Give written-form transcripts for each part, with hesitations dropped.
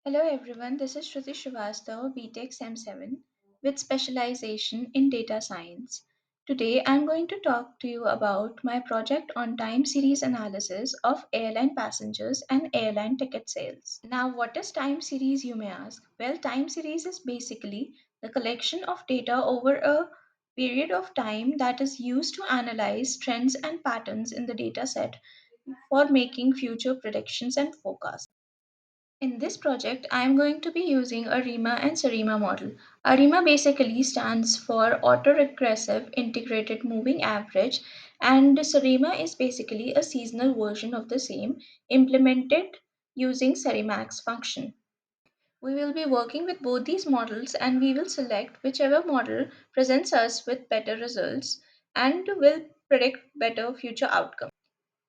Hello everyone, this is Shruti Srivastava, BTech SEM7 with specialization in data science. Today I'm going to talk to you about my project on time series analysis of airline passengers and airline ticket sales. Now, what is time series, you may ask? Well, time series is basically the collection of data over a period of time that is used to analyze trends and patterns in the data set for making future predictions and forecasts. In this project, I am going to be using Arima and Sarima model. Arima basically stands for autoregressive integrated moving average, and Sarima is basically a seasonal version of the same implemented using Sarimax function. We will be working with both these models and we will select whichever model presents us with better results and will predict better future outcomes.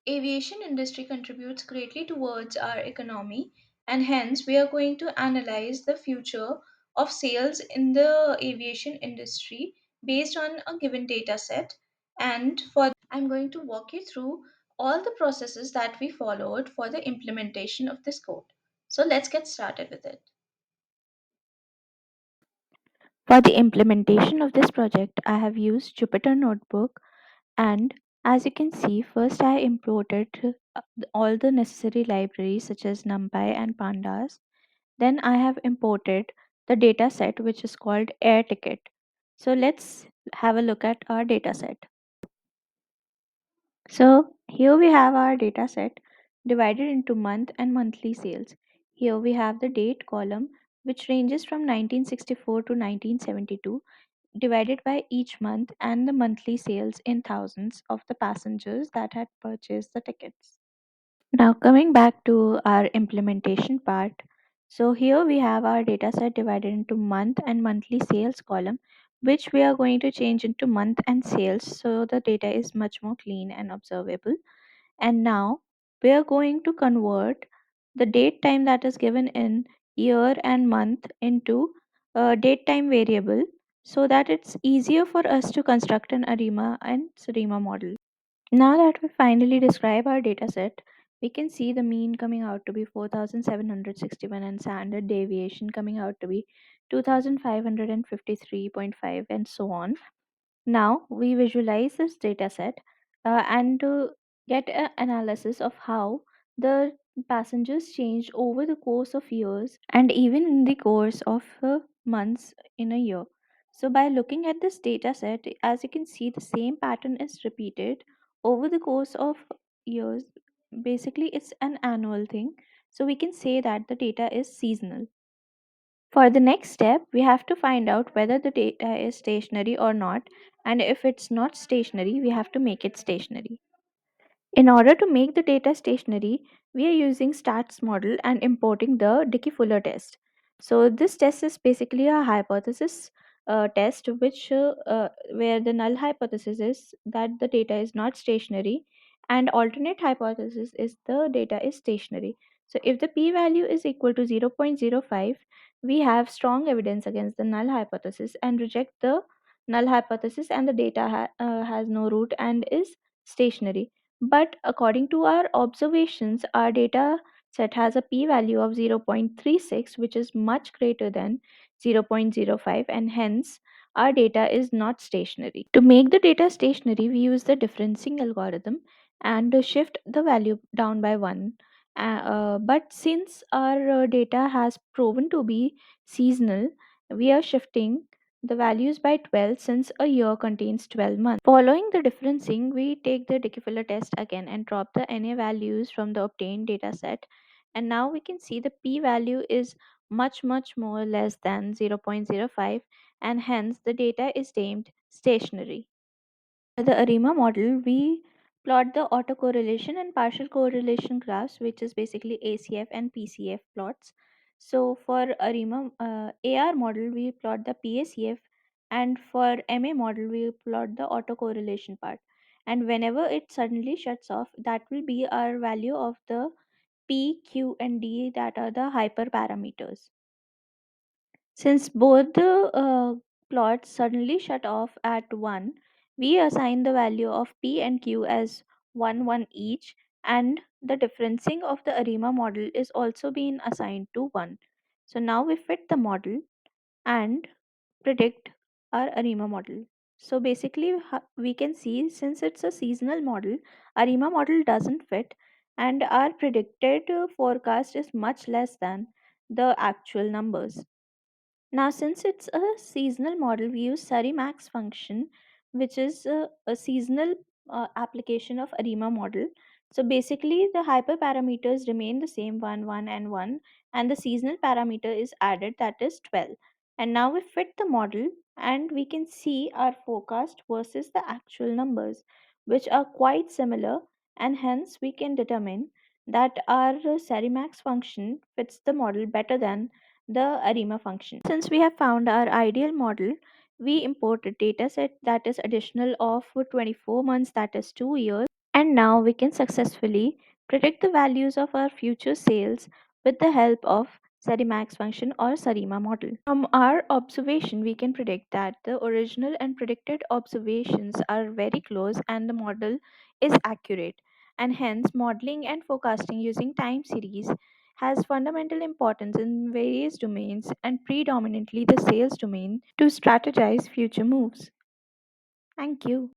Aviation industry contributes greatly towards our economy, and hence we are going to analyze the future of sales in the aviation industry based on a given data set. And for I'm going to walk you through all the processes that we followed for the implementation of this code. So let's get started with it. For the implementation of this project, I have used Jupyter Notebook, and as you can see, first I imported all the necessary libraries such as NumPy and Pandas. Then I have imported the data set which is called air ticket. So let's have a look at our data set. So here we have our data set divided into month and monthly sales. Here we have the date column which ranges from 1964 to 1972, divided by each month, and the monthly sales in thousands of the passengers that had purchased the tickets. Now coming back to our implementation part. So here we have our data set divided into month and monthly sales column, which we are going to change into month and sales so the data is much more clean and observable. And now we are going to convert the date time that is given in year and month into a date time variable so that it's easier for us to construct an Arima and Sarima model. Now that we finally describe our dataset, we can see the mean coming out to be 4761 and standard deviation coming out to be 2553.5 and so on. Now we visualize this dataset and to get an analysis of how the passengers changed over the course of years and even in the course of months in a year. So by looking at this data set, as you can see, the same pattern is repeated over the course of years. Basically, it's an annual thing. So we can say that the data is seasonal. For the next step, we have to find out whether the data is stationary or not, and if it's not stationary, we have to make it stationary. In order to make the data stationary, we are using stats model and importing the Dickey-Fuller test. So this test is basically a hypothesis test, which where the null hypothesis is that the data is not stationary, and alternate hypothesis is the data is stationary. So if the p-value is equal to 0.05, we have strong evidence against the null hypothesis and reject the null hypothesis, and the data has no root and is stationary. But according to our observations, our data set has a p-value of 0.36, which is much greater than 0.05, and hence our data is not stationary. To make the data stationary, we use the differencing algorithm and shift the value down by 1. But since our data has proven to be seasonal, we are shifting the values by 12 since a year contains 12 months. Following the differencing, we take the Dickey-Fuller test again and drop the NA values from the obtained data set. And now we can see the p-value is much more less than 0.05, and hence the data is deemed stationary. The ARIMA model, we plot the autocorrelation and partial correlation graphs, which is basically ACF and PCF plots. So for ARIMA AR model, we plot the PACF, and for MA model, we plot the autocorrelation part. And whenever it suddenly shuts off, that will be our value of the P, Q, and D, that are the hyperparameters. Since both the plots suddenly shut off at 1, we assign the value of P and Q as 1 1 each, and the differencing of the ARIMA model is also being assigned to 1. So now we fit the model and predict our ARIMA model. So basically, we can see since it's a seasonal model, ARIMA model doesn't fit, and our predicted forecast is much less than the actual numbers. Now, since it's a seasonal model, we use Sarimax function, which is a seasonal application of ARIMA model. So basically, the hyperparameters remain the same 1, 1, and 1, and the seasonal parameter is added, that is 12. And now we fit the model, and we can see our forecast versus the actual numbers, which are quite similar, and hence we can determine that our Sarimax function fits the model better than the ARIMA function. Since we have found our ideal model, we import a dataset that is additional of 24 months, that is 2 years, and now we can successfully predict the values of our future sales with the help of Sarimax function or Sarima model. From our observation, we can predict that the original and predicted observations are very close and the model is accurate. And hence, modeling and forecasting using time series has fundamental importance in various domains and predominantly the sales domain to strategize future moves. Thank you.